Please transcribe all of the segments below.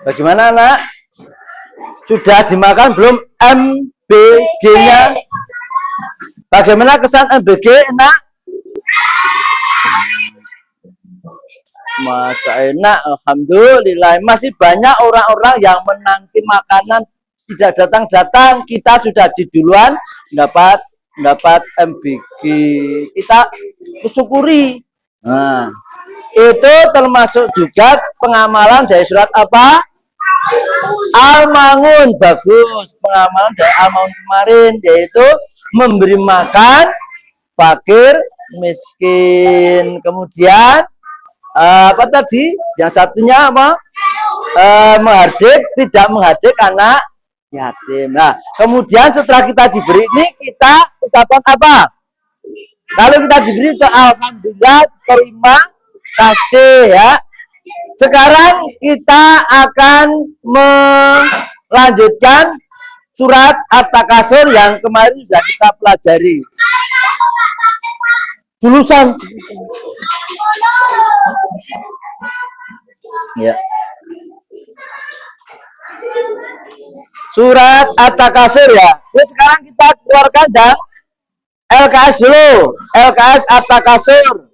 Bagaimana nak? Sudah dimakan belum MBG-nya? Bagaimana kesan MBG nak? Masa enak, alhamdulillah. Masih banyak orang-orang yang menanti makanan tidak datang-datang. Kita sudah di duluan dapat MBG. Kita bersyukuri. Nah, itu termasuk juga pengamalan dari surat apa? Al-Ma'un. Bagus, pengamalan dari Al-Ma'un kemarin, yaitu memberi makan fakir miskin. Kemudian apa tadi? Yang satunya apa? Tidak menghardik anak yatim. Nah, kemudian setelah kita diberi ini, kita ucapan apa? Kalau kita diberi, alhamdulillah, terima kasih ya. Sekarang kita akan melanjutkan surat At-Takasur yang kemarin sudah kita pelajari. Julusan. Ya. Surat At-Takasur ya. Jadi sekarang kita keluarkan dan LKS dulu. LKS At-Takasur.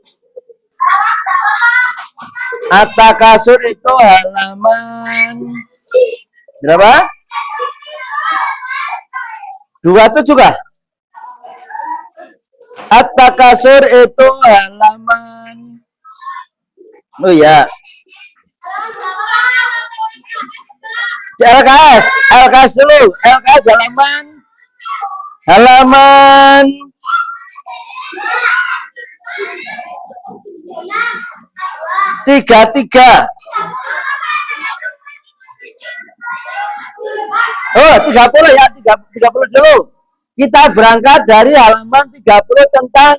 At-Takasur itu halaman berapa? 27 kah? At-Takasur itu halaman, oh ya, LKS dulu. LKS halaman 33. Oh, 30 ya, 30 dulu. Kita berangkat dari halaman 30 tentang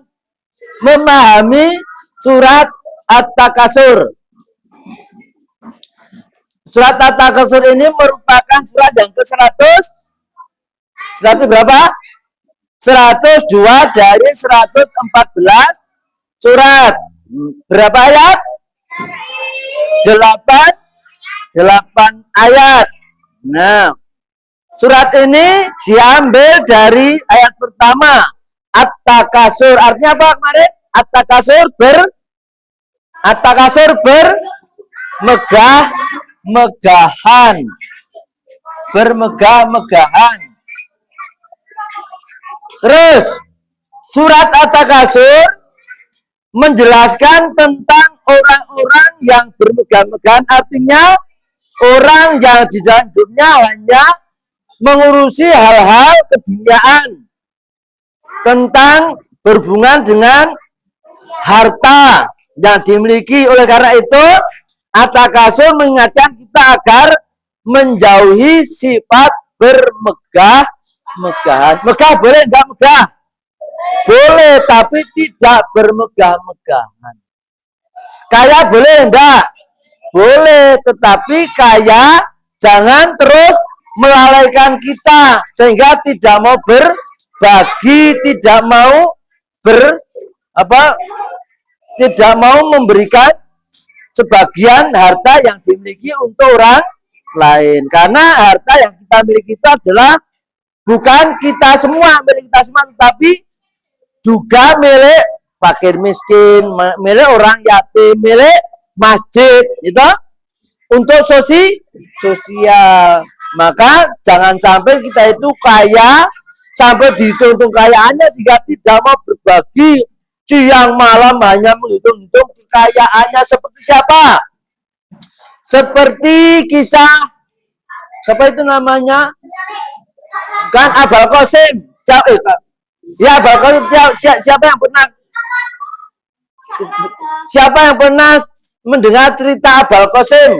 memahami surat At-Takasur. Surat At-Takasur ini merupakan surat yang ke-100. 100 berapa? 102 dari 114 surat. Berapa ayat? 8 ayat. Nah, surat ini diambil dari ayat pertama, At-Takasur. Artinya apa kemarin? At-Takasur bermegah-megahan. Bermegah-megahan. Terus, surat At-Takasur menjelaskan tentang orang-orang yang bermegah-megahan. Artinya, orang yang di dalam hidupnya hanya mengurusi hal-hal keduniaan tentang berhubungan dengan harta yang dimiliki. Oleh karena itu, At-Takasur mengingatkan kita agar menjauhi sifat bermegah-megahan. Megah boleh enggak megah? Boleh, tapi tidak bermegah-megahan. Kaya boleh enggak? Boleh, tetapi kaya jangan terus melalaikan kita sehingga tidak mau berbagi, tidak mau tidak mau memberikan sebagian harta yang dimiliki untuk orang lain. Karena harta yang kita miliki itu adalah bukan kita semua, milik kita semua, tetapi juga milik fakir miskin, milik orang yatim, milik masjid, itu untuk sosial. Maka jangan sampai kita itu kaya sampai dihitung kekayaannya sehingga tidak mau berbagi, siang malam hanya menghitung-hitung kekayaannya. Seperti siapa? Seperti kisah siapa itu namanya? Kan Abul Qasim. Ya, Abul Qasim. Siapa yang pernah mendengar cerita Abul Qasim?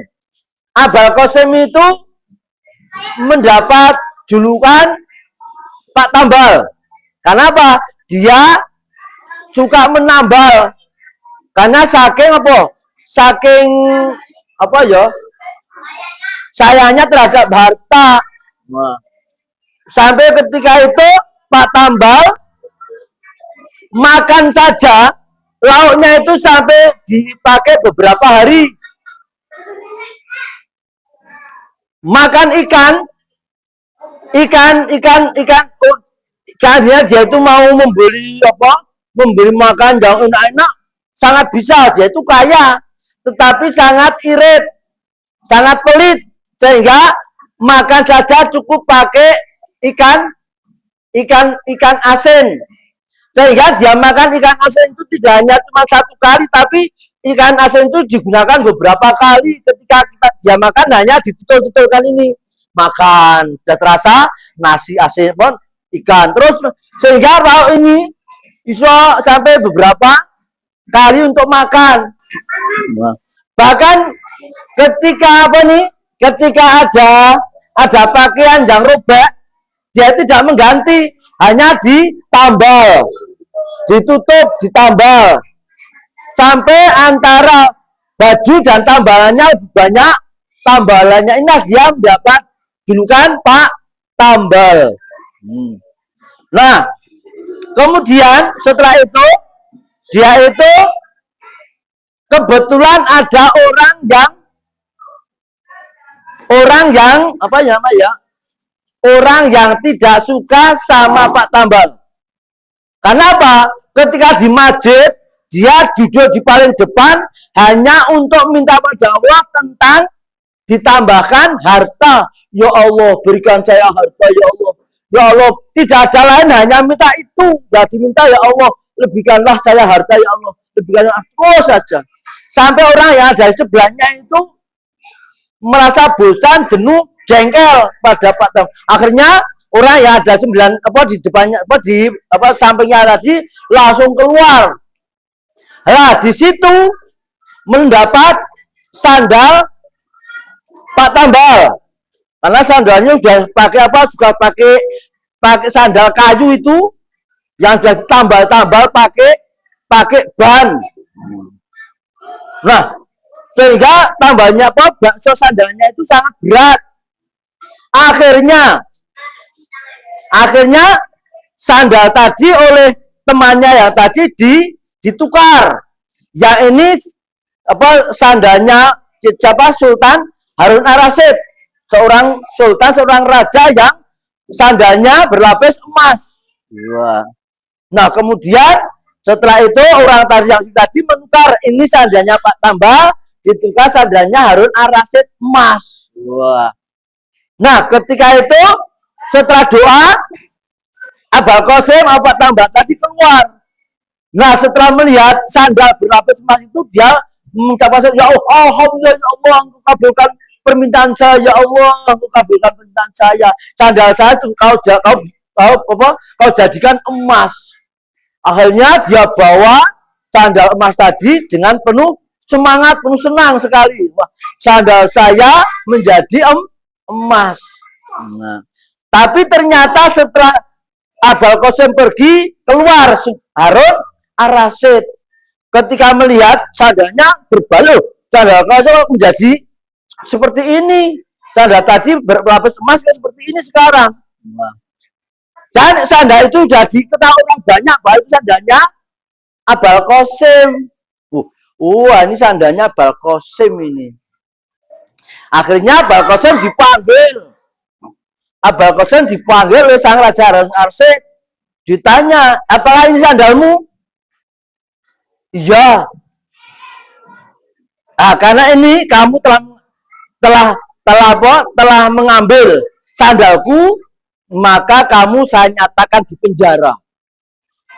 Abul Qasim itu mendapat julukan Pak Tambal. Kenapa? Dia suka menambal. Karena saking apa? Saking apa ya? Sayangnya terhadap harta. Nah, sampai ketika itu Pak Tambal makan saja lauknya itu sampai dipakai beberapa hari. makan ikan dia itu mau membeli makan yang enak-enak, sangat bisa, dia itu kaya, tetapi sangat irit, sangat pelit, sehingga makan saja cukup pakai ikan asin, sehingga dia makan ikan asin itu tidak hanya cuma satu kali, tapi ikan asin itu digunakan beberapa kali. Ketika dia makan hanya ditutul-tutulkan ini, makan sudah terasa nasi asin pun ikan terus, sehingga kalau ini bisa sampai beberapa kali untuk makan. Bahkan ketika ada pakaian yang robek, dia tidak mengganti, hanya ditambal, ditutup, ditambal, sampai antara baju dan tambalannya lebih banyak. Tambalannya ini dia mendapat julukan Pak Tambal. Nah, kemudian setelah itu dia itu kebetulan ada orang yang tidak suka sama Pak Tambal. Karena apa? Ketika di masjid dia duduk di paling depan hanya untuk minta pada Allah tentang ditambahkan harta. Ya Allah, berikan saya harta, ya Allah. Ya Allah, tidak ada lain, hanya minta itu. Tidak diminta, ya Allah, lebihkanlah saya harta, ya Allah. Lebihkanlah aku saja. Sampai orang yang ada di sebelahnya itu merasa bosan, jenuh, jengkel pada Pak Tambal. Akhirnya orang yang ada di depannya, sampingnya tadi langsung keluar. Nah, di situ mendapat sandal Pak Tambal, karena sandalnya sudah pakai sandal kayu itu yang sudah ditambal-tambal pakai ban. Nah, sehingga tambalnya sandalnya itu sangat berat. Akhirnya sandal tadi oleh temannya yang tadi ditukar. Yang ini sandalnya Sultan Harun Ar-Rasyid, seorang raja yang sandalnya berlapis emas. Nah, kemudian setelah itu orang tadi menukar, ini sandalnya Pak Tambal, ditukar sandalnya Harun Ar-Rasyid emas. Nah, ketika itu setelah doa, Abul Qasim Pak Tambal tadi keluar. Nah, setelah melihat sandal berlapis emas itu, dia mengucapkan, ya Allah, alhamdulillah, ya Allah, engkau kabulkan permintaan saya, ya Allah, engkau kabulkan permintaan saya. Sandal saya itu kau jadikan emas. Akhirnya dia bawa sandal emas tadi dengan penuh semangat, penuh senang sekali. Wah, sandal saya menjadi emas. Nah, tapi ternyata setelah Abul Qasim pergi, keluar Harun Ar-Rasyid. Ketika melihat sandalnya berbalik, sandal Qasim menjadi seperti ini. Sandal tadi berlapis emas seperti ini sekarang. Dan sandal itu jadi kenal orang banyak bahwa itu sandalnya Abul Qasim. Ini sandalnya Abul Qasim ini. Akhirnya Abul Qasim dipanggil. Abul Qasim dipanggil oleh sang Raja Harun Ar-Rasyid. Ditanya, apakah ini sandalmu? Iya. Karena ini kamu telah mengambil sandalku, maka kamu saya nyatakan di penjara.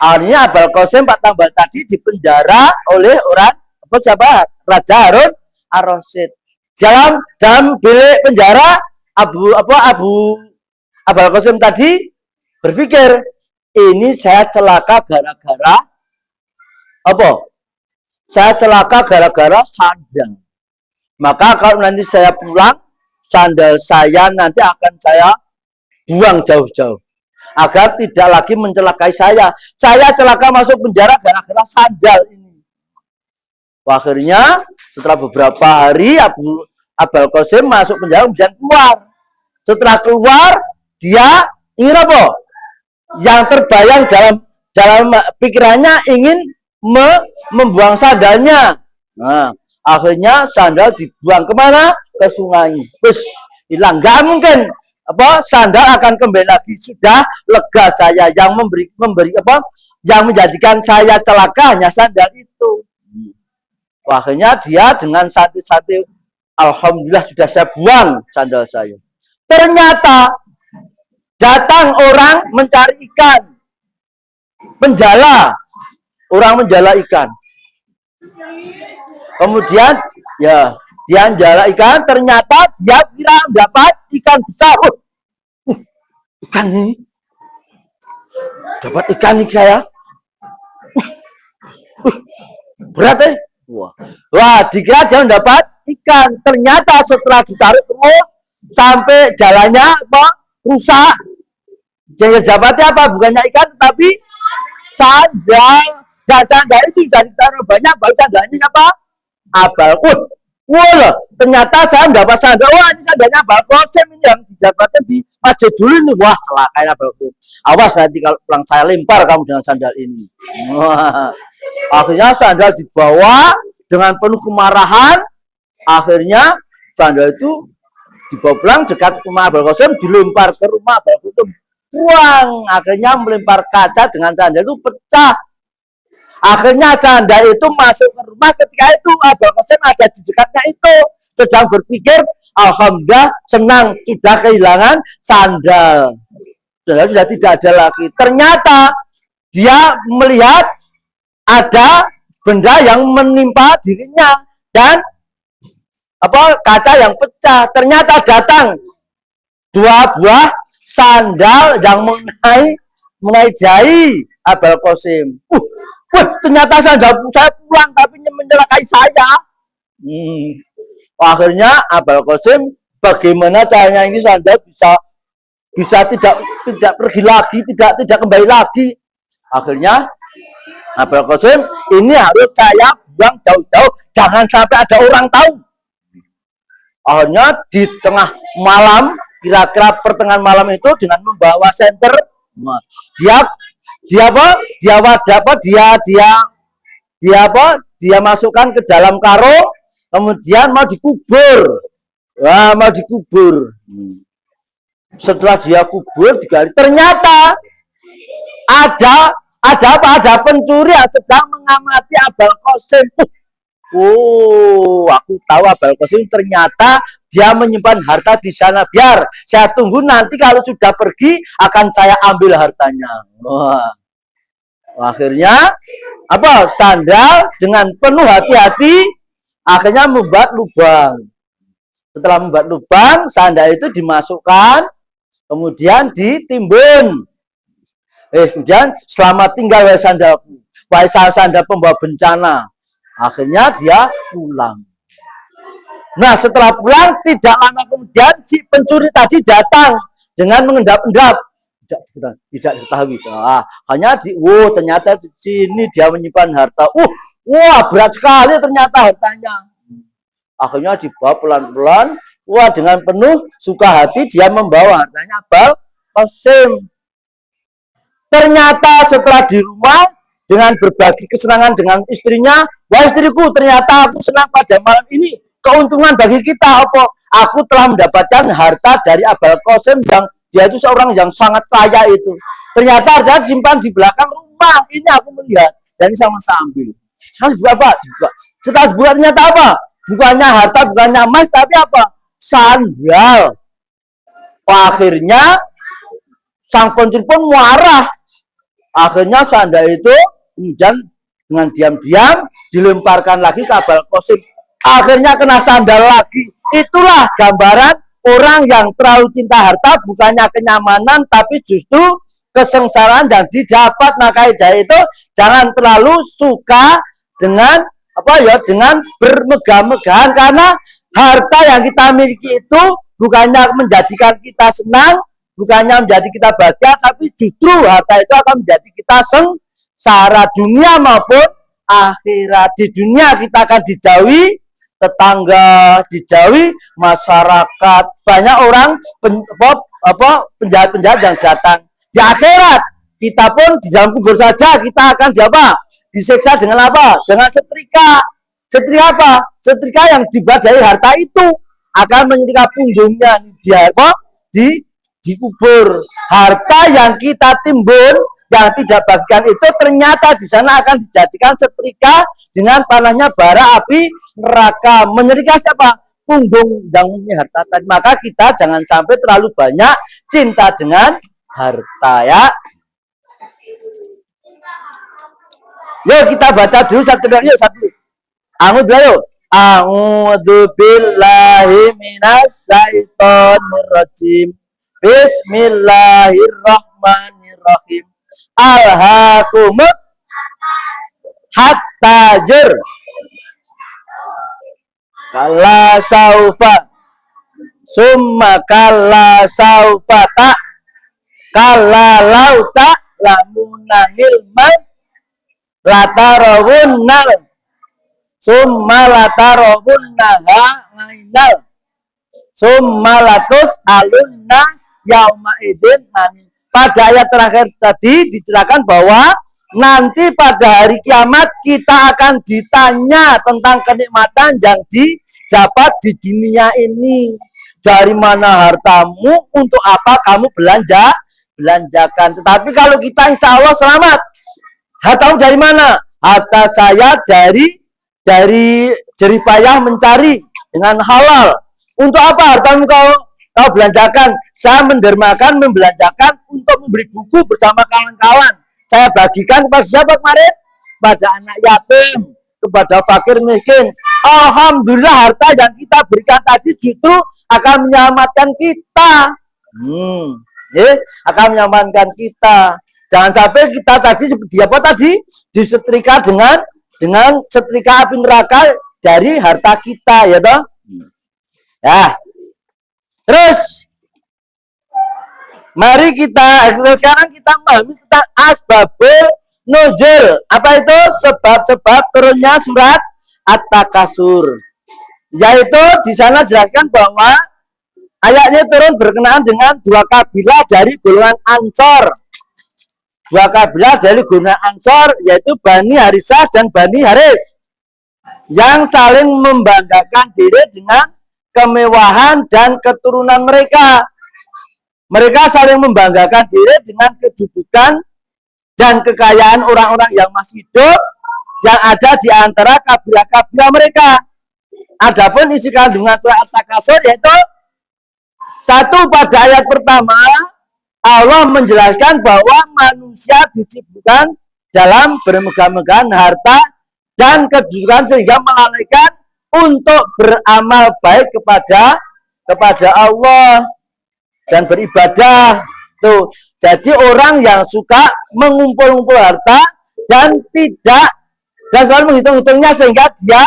Akhirnya Abul Qasim Pak Tambal tadi dipenjara oleh Raja Harun Ar-Rasyid. Dalam bilik penjara, Abul Qasim tadi berpikir, ini saya celaka gara-gara saya celaka gara-gara sandal. Maka kalau nanti saya pulang, sandal saya nanti akan saya buang jauh-jauh agar tidak lagi mencelakai saya. Saya celaka masuk penjara gara-gara sandal ini. Akhirnya setelah beberapa hari Abul Qasim masuk penjara, kemudian keluar. Setelah keluar, dia ingin apa? Yang terbayang dalam pikirannya ingin membuang sandalnya. Nah, akhirnya sandal dibuang kemana? Ke sungai. Terus hilang. Nggak mungkin sandal akan kembali lagi. Sudah lega saya, yang memberi yang menjadikan saya celaka hanya sandal itu. Akhirnya dia dengan satu-satu, alhamdulillah sudah saya buang sandal saya. Ternyata datang orang mencari ikan, orang menjala ikan. Kemudian ya dia menjala ikan, ternyata dia kira dapat ikan besar. Ikan ini, dapat ikan nih saya. Berat Wah, dikira dia mendapat ikan. Ternyata setelah ditarik terus sampai jalannya rusak. Jadi dapatnya bukannya ikan tetapi sandal. Dan sandal itu sudah ditaruh banyak, baru sandalnya abal. Ternyata saya mendapat sandal. Wah, ini sandalnya abal kosim ini yang didapatkan di masjid dulu nih. Wah, celaka abal kosim. Awas nanti kalau pulang saya lempar kamu dengan sandal ini. Wah. Akhirnya sandal dibawa dengan penuh kemarahan. Akhirnya sandal itu dibawa pulang dekat rumah Abul Qasim, dilempar ke rumah Abul Qasim. Buang. Akhirnya melempar kaca dengan sandal itu pecah. Akhirnya sandal itu masuk ke rumah. Ketika itu Abul Qasim ada di dekatnya itu, sedang berpikir, alhamdulillah senang sudah kehilangan sandal. Sandal sudah tidak ada lagi. Ternyata dia melihat ada benda yang menimpa dirinya dan kaca yang pecah. Ternyata datang 2 buah sandal yang mengenai jari Abul Qasim. Ternyata sandal saya pulang tapi mencelakai saya. Akhirnya Abul Qasim, bagaimana caranya ini sandal bisa tidak pergi lagi, tidak kembali lagi. Akhirnya Abul Qasim, ini harus saya buang jauh-jauh, jangan sampai ada orang tahu. Akhirnya di tengah malam, kira-kira pertengahan malam itu, dengan membawa senter, dia masukkan ke dalam karung, kemudian mau dikubur. Setelah dia kubur, digali, ternyata ada pencuri yang sedang mengamati Abul Qasim. Aku tahu Abul Qasim ternyata dia menyimpan harta di sana. Biar saya tunggu nanti kalau sudah pergi akan saya ambil hartanya. Akhirnya sandal dengan penuh hati-hati akhirnya membuat lubang. Setelah membuat lubang, sandal itu dimasukkan, kemudian ditimbun. Kemudian selamat tinggal wahai sandalku, wahai sandal pembawa bencana. Akhirnya dia pulang. Nah, setelah pulang tidak lama kemudian si pencuri tadi datang dengan mengendap-endap. Tidak diketahui. Hanya ternyata di sini dia menyimpan harta. Berat sekali ternyata hartanya. Akhirnya dibawa pelan-pelan. Dengan penuh suka hati dia membawa hartanya Abul Qasim. Ternyata setelah di rumah dengan berbagi kesenangan dengan istrinya, wah istriku, ternyata aku senang pada malam ini. Keuntungan bagi kita, aku telah mendapatkan harta dari Abul Qasim yang dia itu seorang yang sangat kaya itu. Ternyata harta disimpan di belakang rumah. Ini aku melihat dan sama-sama ambil. Sekarang dibuka apa? Setelah dibuka ternyata apa? Bukannya harta, bukannya emas, tapi apa? Sandal. Akhirnya sang pencuri pun marah. Akhirnya sandal itu kemudian dengan diam-diam dilemparkan lagi ke Abul Qasim. Akhirnya kena sandal lagi. Itulah gambaran orang yang terlalu cinta harta, bukannya kenyamanan tapi justru kesengsaraan yang didapat. Maka itu jangan terlalu suka dengan dengan bermegah-megahan, karena harta yang kita miliki itu bukannya menjadikan kita senang, bukannya menjadi kita bahagia, tapi justru harta itu akan menjadi kita sengsara dunia maupun akhirat. Di dunia kita akan dijauhi tetangga, dijauhi masyarakat, banyak orang penjahat-penjahat yang datang. Di akhirat kita pun di dalam kubur saja kita akan disiksa dengan apa? Dengan setrika. Setrika apa? Setrika yang dibuat dari harta itu. akan menyetrika punggungnya dia kok dikubur. Harta yang kita timbun yang tidak bagikan itu ternyata di sana akan dijadikan setrika dengan panahnya bara api neraka. Menyetrika siapa? Punggung yang punya harta tadi. Maka kita jangan sampai terlalu banyak cinta dengan harta ya. Yuk kita baca dulu satu. A'udzu billahi. A'udzu billahi minas syaitonir rajim. Bismillahirrahmanirrahim. Alhaakumut hattajur. Kalla saufa. Summa kalla saufa ta. Kalla lauta lamunanil man. Latarawunnal. Summa latarawunnaha ngainal. Summa latus alunna yauma idin. Pada ayat terakhir tadi diceritakan bahwa nanti pada hari kiamat kita akan ditanya tentang kenikmatan yang didapat di dunia ini. Dari mana hartamu, untuk apa kamu belanjakan. Tetapi kalau kita insya Allah selamat, hartamu dari mana? Harta saya dari jerih payah mencari dengan halal. Untuk apa hartamu kau belanjakan? Saya mendermakan, membelanjakan untuk membeli buku bersama kawan-kawan. Saya bagikan kepada siapa kemarin? Pada anak yatim, kepada fakir miskin. Alhamdulillah harta yang kita berikan tadi justru akan menyelamatkan kita. Akan menyelamatkan kita. Jangan sampai kita tadi seperti apa tadi? Disetrika dengan setrika api neraka dari harta kita, ya toh? Ya. Terus mari sekarang kita memahami tentang asbabul nuzul. Apa itu? Sebab-sebab turunnya surat At-Takasur. Yaitu di sana jelaskan bahwa ayatnya turun berkenaan dengan dua kabilah dari golongan Ansor. Dua kabilah dari golongan Ansor, yaitu Bani Harisah dan Bani Haris, yang saling membanggakan diri dengan kemewahan dan keturunan mereka. Mereka saling membanggakan diri dengan kedudukan dan kekayaan orang-orang yang masih hidup yang ada di antara kabilah-kabilah mereka. Adapun isi kandungan surat At-Takasur yaitu satu, pada ayat pertama Allah menjelaskan bahwa manusia disibukkan dalam bermegah-megahan harta dan kedudukan sehingga melalaikan untuk beramal baik kepada Allah dan beribadah. Tuh, jadi orang yang suka mengumpul-ngumpul harta dan selalu menghitung-hitungnya sehingga dia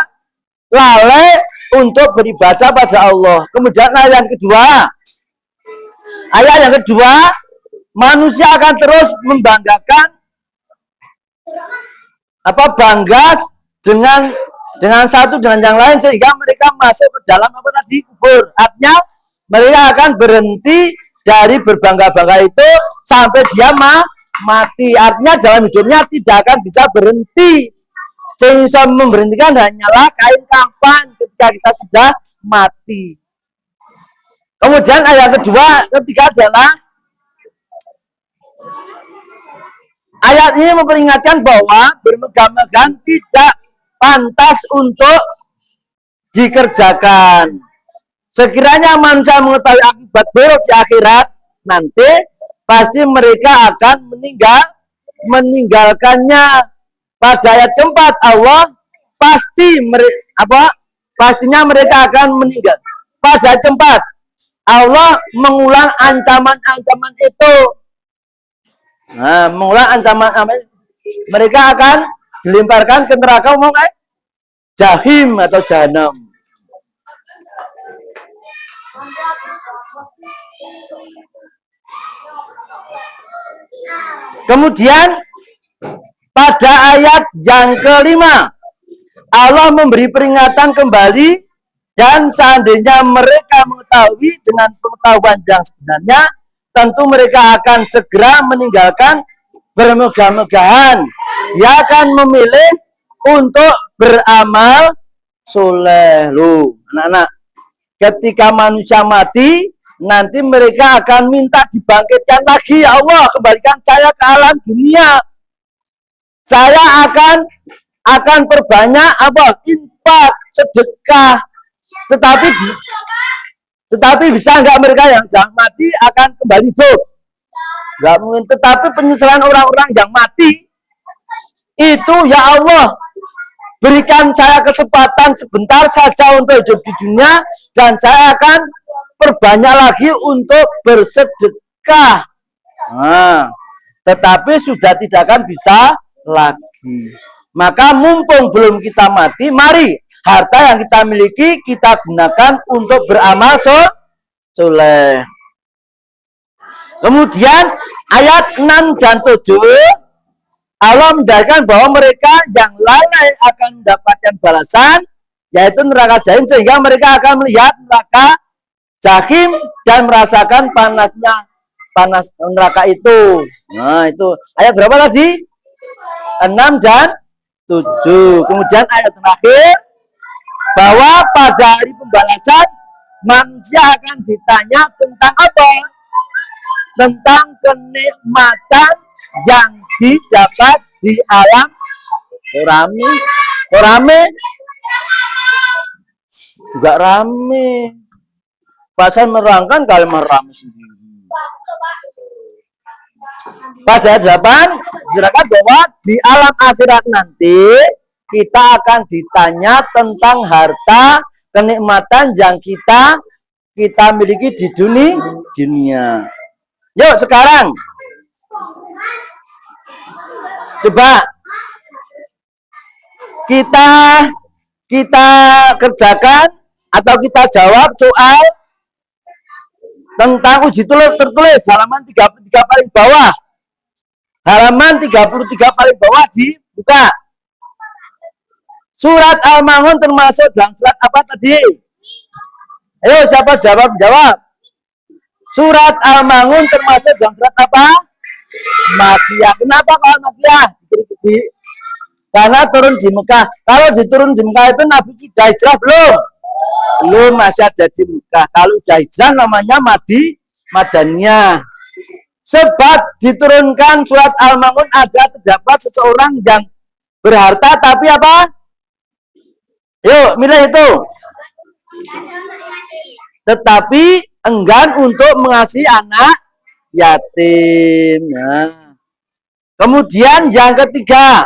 lalai untuk beribadah pada Allah. Kemudian ayat yang kedua, manusia akan terus membanggakan bangga dengan satu dengan yang lain sehingga mereka masuk ke dalam kubur. Artinya mereka akan berhenti dari berbangga-bangga itu sampai dia mati. Artinya dalam hidupnya tidak akan bisa berhenti. Sehingga memberhentikan hanyalah kain kafan ketika kita sudah mati. Kemudian ayat ketiga adalah ayat ini memperingatkan bahwa bermegah-megahan tidak pantas untuk dikerjakan. Sekiranya manusia mengetahui akibat buruk di akhirat nanti, pasti mereka akan meninggalkannya. Pada ayat keempat Allah pastinya mereka akan meninggal. Pada ayat keempat Allah mengulang ancaman-ancaman itu. Mengulang ancaman mereka akan dilemparkan ke neraka jahim atau jahanam. Kemudian pada ayat yang kelima Allah memberi peringatan kembali, dan seandainya mereka mengetahui dengan pengetahuan yang sebenarnya, tentu mereka akan segera meninggalkan bermegah-megahan. Dia akan memilih untuk beramal soleh. Anak-anak, ketika manusia mati, nanti mereka akan minta dibangkitkan lagi. Ya Allah, kembalikan saya ke alam dunia. Saya akan perbanyak apa? Infak, sedekah. Tetapi bisa nggak mereka yang sudah mati akan kembali hidup? Nggak mungkin. Tetapi penyesalan orang-orang yang mati itu, ya Allah, berikan saya kesempatan sebentar saja untuk hidup di dunia, dan saya akan perbanyak lagi untuk bersedekah. Nah, tetapi sudah tidak akan bisa lagi. Maka mumpung belum kita mati, mari harta yang kita miliki kita gunakan untuk beramal soleh. Kemudian ayat 6 dan 7 Allah menjelaskan bahwa mereka yang lalai akan mendapatkan balasan, yaitu neraka jahim, sehingga mereka akan melihat neraka jahim dan merasakan panas neraka itu. Nah, itu ayat berapa tadi? 6 dan 7. Kemudian ayat terakhir, bahwa pada hari pembalasan manusia akan ditanya tentang apa? Tentang kenikmatan yang didapat di alam rame juga rame. Pasal merangkan kalimat rame sendiri. Pada 8 dijelaskan bahwa di alam akhirat nanti kita akan ditanya tentang harta kenikmatan yang kita miliki di dunia. Yuk sekarang coba kita kerjakan atau kita jawab soal tentang uji tertulis halaman 33 paling bawah. Halaman 33 paling bawah dibuka. Surat Al-Ma'un termasuk dalam surat apa tadi? Ayo siapa jawab? Surat Al-Ma'un termasuk dalam surat apa? Makiyah. Kenapa kalau Makiyah? Karena turun di Mekah. Kalau diturun di Mekah itu Nabi sudah hijrah belum? Belum, masih ada di Mekah. Kalau sudah hijrah namanya Madaniyah. Sebab diturunkan surat Al-Ma'un ada terdapat seseorang yang berharta tapi apa? Yuk, milih itu. Tetapi enggan untuk mengasihi anak yatim. Nah. Kemudian yang ketiga,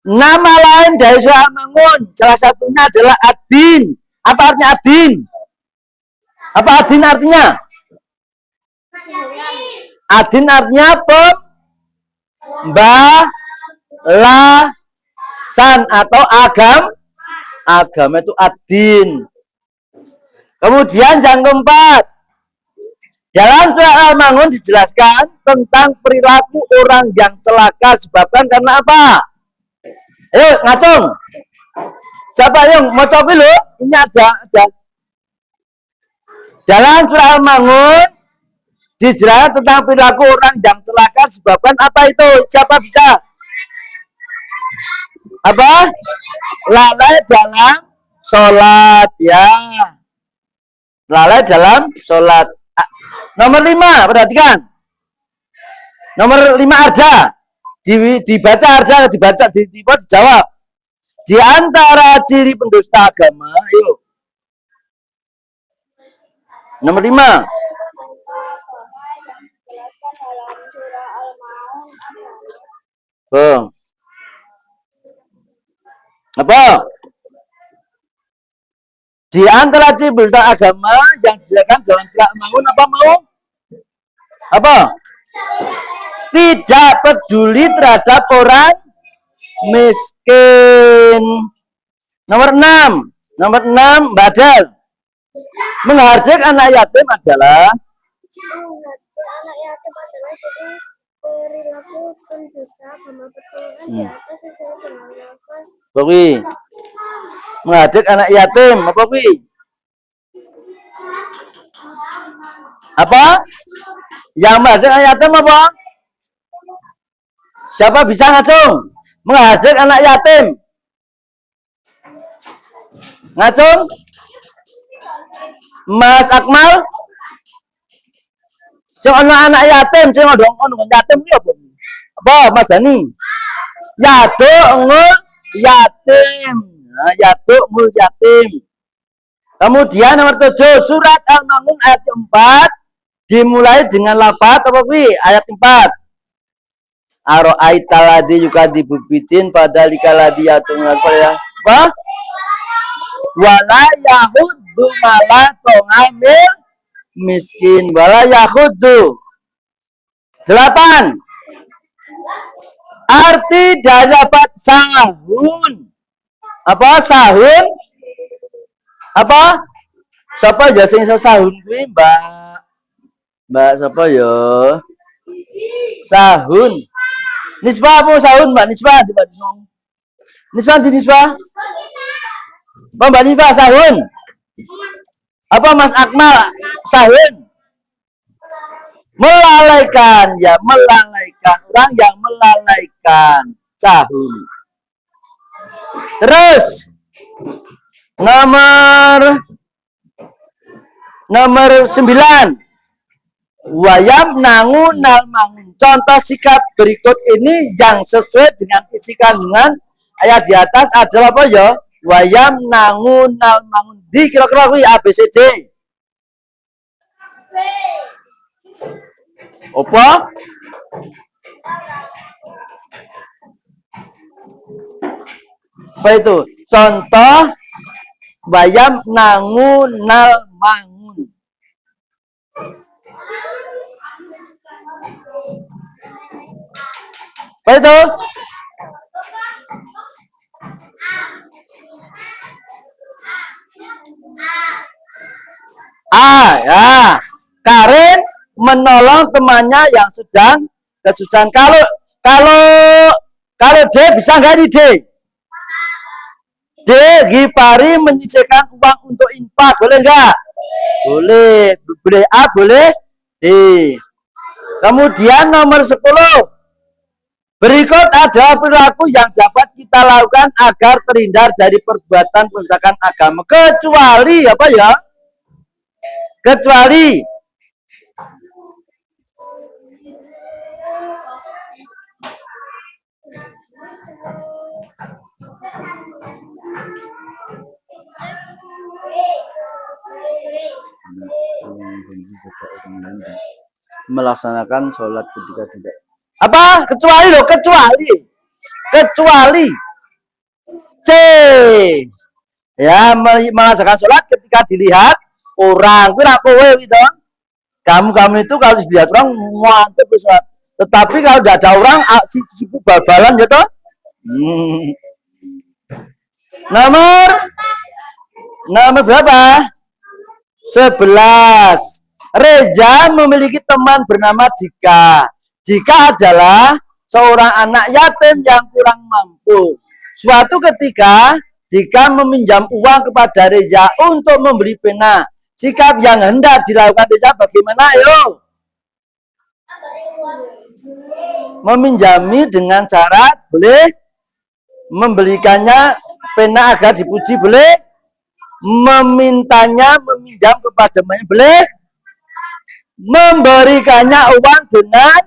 nama lain dari surat Al-Ma'un, salah satunya adalah Ad-Din. Apa artinya Ad-Din? Apa Ad-Din artinya? Ad-Din artinya pembalasan atau agama itu Ad-Din. Kemudian yang keempat, dalam surat Al-Ma'un dijelaskan tentang perilaku orang yang celaka sebabkan karena apa? Ayo ngacung. Siapa yang mau coba dulu? Ini ada. Dalam surat Al-Ma'un dijelaskan tentang perilaku orang yang celaka sebabkan apa itu? Siapa bisa? Apa? Lalai dalam sholat, ya. Lalai dalam sholat. Nomor 5, perhatikan. Nomor 5 Arja. Dibaca Arja, dijawab. Di antara ciri pendusta agama, yuk. Nomor 5. Apa? Di antara ciri pendusta agama yang dijelaskan dalam surat Al-Ma'un apa mau? Apa? Tidak peduli terhadap orang miskin. Nomor 6 Badal. Menghardik anak yatim adalah perilaku pendusta agama pertolongan di atas sesuai dengan lafaz. Menghardik anak yatim apa kuwi? Apa? Yang menghardik anak yatim apa? Siapa bisa ngacung? Menghardik anak yatim. Ngacung? Mas Akmal, sing anak yatim, sing ono yatim iki apa? Apa Mas Dani? Yaduk yatim. Nah, yaduk yatim. Kemudian nomor 7, surat Al-Ma'un ayat 4 dimulai dengan lafaz apa kuwi? Ayat 4. Aro'aita ladzi yukadibu bidin fadzalika ladzi yatumul ya. Apa? Wala yahuddu mala tong'amil miskin wala yahuddu. 8. Arti dari lafaz sahun. Apa sahun? Apa? Siapa aja sing sahun kuwi, Mbak? Mbak siapa ya? Sahun. Nisbah apa sahun, Mbak? Nisbah di Bandung. Nisbah di Nisbah. Apa Mbak Nisbah sahun? Apa Mas Akmal sahun? Melalaikan, ya melalaikan. Orang yang melalaikan sahun. Terus nomor 9. Wayam nangu nal mangun. Contoh sikap berikut ini yang sesuai dengan isi kandungan ayat di atas adalah apa ya? Wayam nangu nal mangun. Di kira-kira kuwi ABCD. Apa? Apa itu? Contoh wayam nangu nal mangun. Apa itu? Ya. Karin menolong temannya yang sedang kesusahan. Kalau D bisa nggak di D? D. Gipari menyisihkan uang untuk infak, boleh nggak? Boleh. Boleh A, boleh D. Kemudian nomor 10. Berikut adalah perilaku yang dapat kita lakukan agar terhindar dari perbuatan perusakan agama. Kecuali apa ya? Kecuali melaksanakan sholat ketika tidak. Apa? Kecuali loh, kecuali C. Ya, melaksanakan sholat ketika dilihat orang. Kira kowe gitu. Kamu itu kalau dilihat orang mantep sholat. Tetapi kalau tidak ada orang, sibuk bal-balan gitu. Nomor berapa? 11. Reza memiliki teman bernama Dika. Dika adalah seorang anak yatim yang kurang mampu. Suatu ketika, Dika meminjam uang kepada Reza untuk membeli pena. Sikap yang hendak dilakukan Reza bagaimana? Ayo. Meminjami dengan syarat boleh, membelikannya pena agar dipuji boleh, memintanya meminjam kepada temannya boleh, memberikannya uang dengan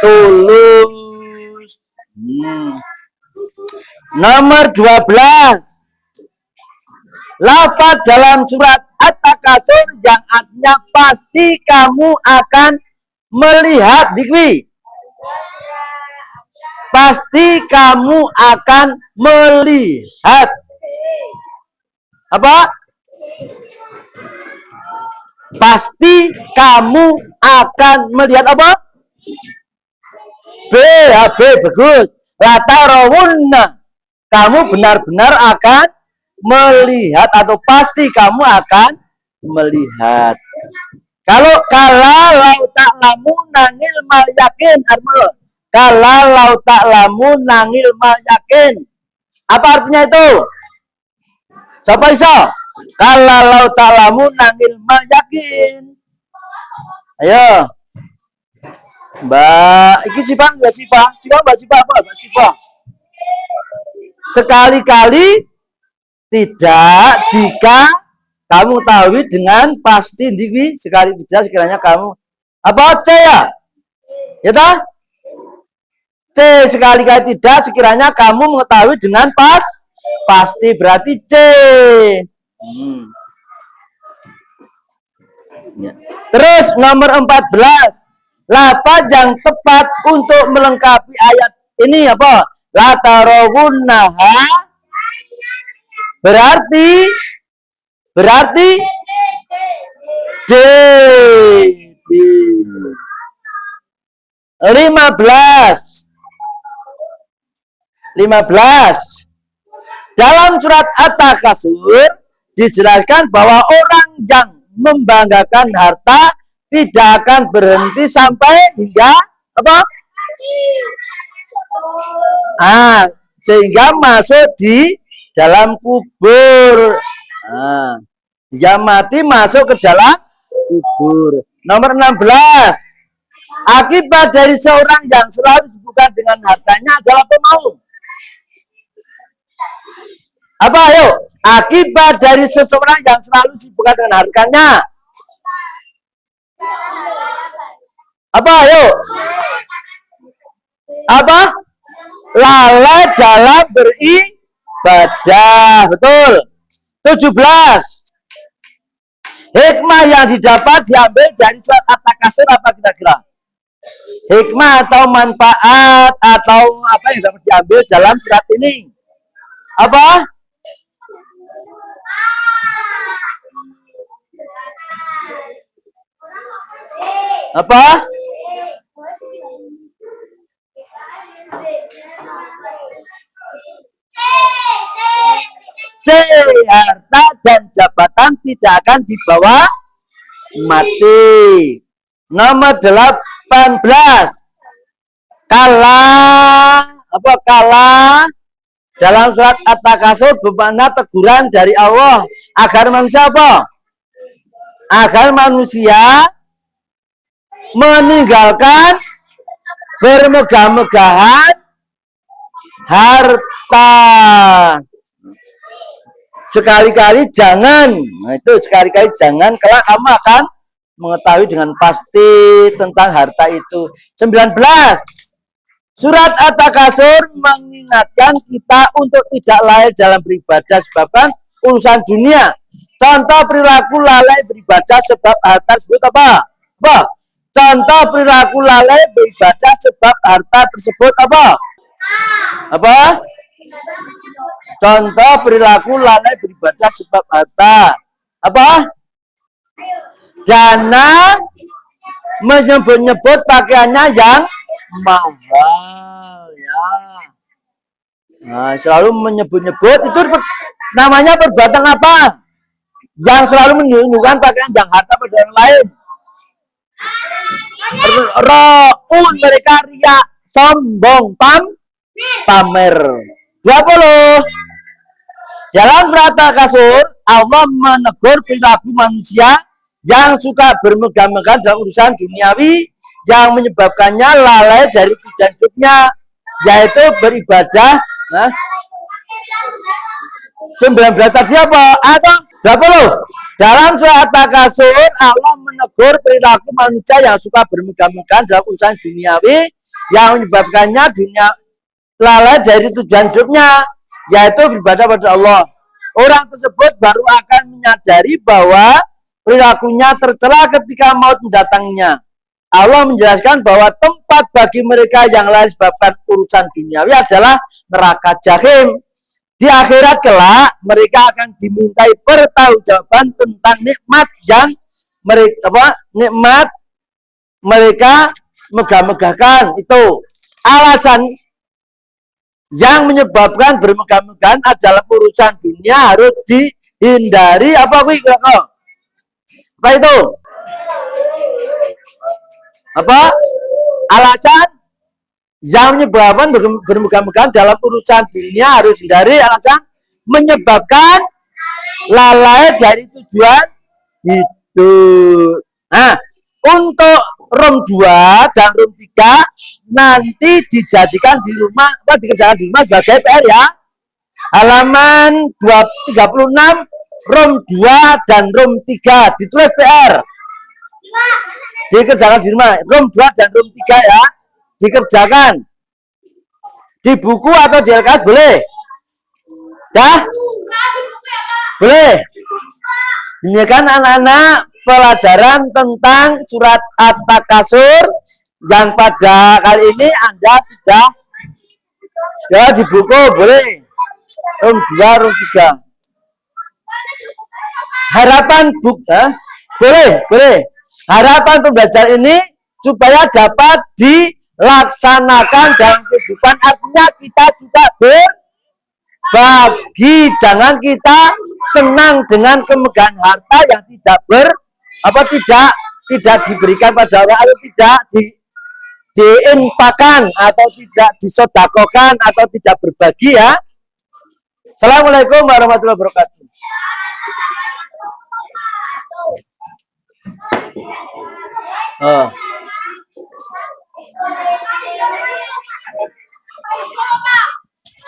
tulus. Nomor 12. Lafaz dalam surat At-Takatsur yang artinya pasti kamu akan melihat dikwi. Pasti kamu akan melihat. Apa? Pasti kamu akan melihat apa? B. Bagus. Latarawunna. Kamu benar-benar akan melihat atau pasti kamu akan melihat. Kalau ta'lamu nangil mal yakin, kalau ta'lamu nangil mal yakin. Apa artinya itu? Siapa iso? Kalau ta'lamu nangil mal yakin. Ayo. Mbak, iki Siva enggak Siva? Mbak Siva apa? Mbak Siva. Sekali-kali tidak jika kamu tahu dengan pasti dikwi sekali tidak sekiranya kamu apa C ya? Ya toh? C sekali-kali tidak sekiranya kamu mengetahui dengan pasti berarti C. Ya. Terus nomor 14. Lafaz yang tepat untuk melengkapi ayat ini apa? La tarawunnaha berarti D. 15. Dalam surat At-Takasur dijelaskan bahwa orang yang membanggakan harta tidak akan berhenti sampai hingga apa? Sehingga masuk di dalam kubur. Dia mati masuk ke dalam kubur. Nomor 16. Akibat dari seorang yang selalu disibukkan dengan hartanya adalah pemalu. Apa ayo? Akibat dari seseorang yang selalu disibukkan dengan hartanya. Apa ayo? Apa? Lalai dalam beribadah. Betul. 17. Hikmah yang didapat diambil dari surat At-Takasur apa kira-kira? Hikmah atau manfaat atau apa yang dapat diambil dalam surat ini? Apa? Apa? C. Harta dan jabatan tidak akan dibawa mati. Nomor 18. Kala dalam surat At-Takasur bermakna teguran dari Allah agar manusia apa? Agar manusia meninggalkan bermegah-megahan harta. Sekali-kali jangan, itu sekali-kali jangan, kelak kamu akan mengetahui dengan pasti tentang harta itu. 19. Surat At-Takasur mengingatkan kita untuk tidak lalai dalam beribadah sebabkan urusan dunia. Contoh perilaku lalai beribadah sebab harta tersebut apa? Contoh perilaku lalai beribadah sebab harta tersebut apa? Contoh perilaku lalai beribadah sebab harta. Apa? Jana menyebut-nyebut pakaiannya yang mahal ya. Nah, selalu menyebut-nyebut itu namanya perbuatan apa? Yang selalu menunjukkan pakaian yang harta pada orang lain. Ro'un mereka riak, sombong, pamer. 20. Dalam surat Al-Kasur, Allah menegur perilaku manusia yang suka bermegah-megah dalam urusan duniawi yang menyebabkannya lalai dari tujuan hidupnya, yaitu beribadah. 19 tadi apa? Atau 20. Dalam surat Al-Kasur, Allah menegur perilaku manusia yang suka bermegah-megah dalam urusan duniawi yang menyebabkannya dunia lalai dari tujuan hidupnya, yaitu beribadah pada Allah. Orang tersebut baru akan menyadari bahwa perilakunya tercela ketika maut mendatanginya. Allah menjelaskan bahwa tempat bagi mereka yang lalai sebabkan urusan duniawi adalah neraka jahim. Di akhirat kelak mereka akan dimintai pertanggungjawaban tentang nikmat yang mereka megah-megahkan. Itu alasan yang menyebabkan bermegah-megahan adalah urusan dunia harus dihindari. Apa itu? Apa? Alasan yang menyebabkan bermegah-megahan dalam urusan dunia harus dihindari, alasan menyebabkan lalai dari tujuan hidup. Nah, untuk room 2 dan room 3 nanti dijadikan di rumah, dikerjakan di rumah sebagai PR ya. Halaman 36 Rom 2 dan Rom 3. Ditulis PR. Dikerjakan di rumah. Rom 2 dan Rom 3 ya. Dikerjakan. Di buku atau di LKS boleh? Dah? Boleh? Ini kan anak-anak pelajaran tentang surat At-Takasur yang pada kali ini Anda sudah ya di buku boleh. Rom 2, Rom 3. Harapan boleh. Harapan pembelajaran ini supaya dapat dilaksanakan dalam kehidupan. Artinya kita juga berbagi, jangan kita senang dengan kemegahan harta yang tidak diberikan pada orang, atau tidak diinfakkan, atau tidak disodakokan, atau tidak berbagi ya. Assalamualaikum warahmatullahi wabarakatuh. Oh.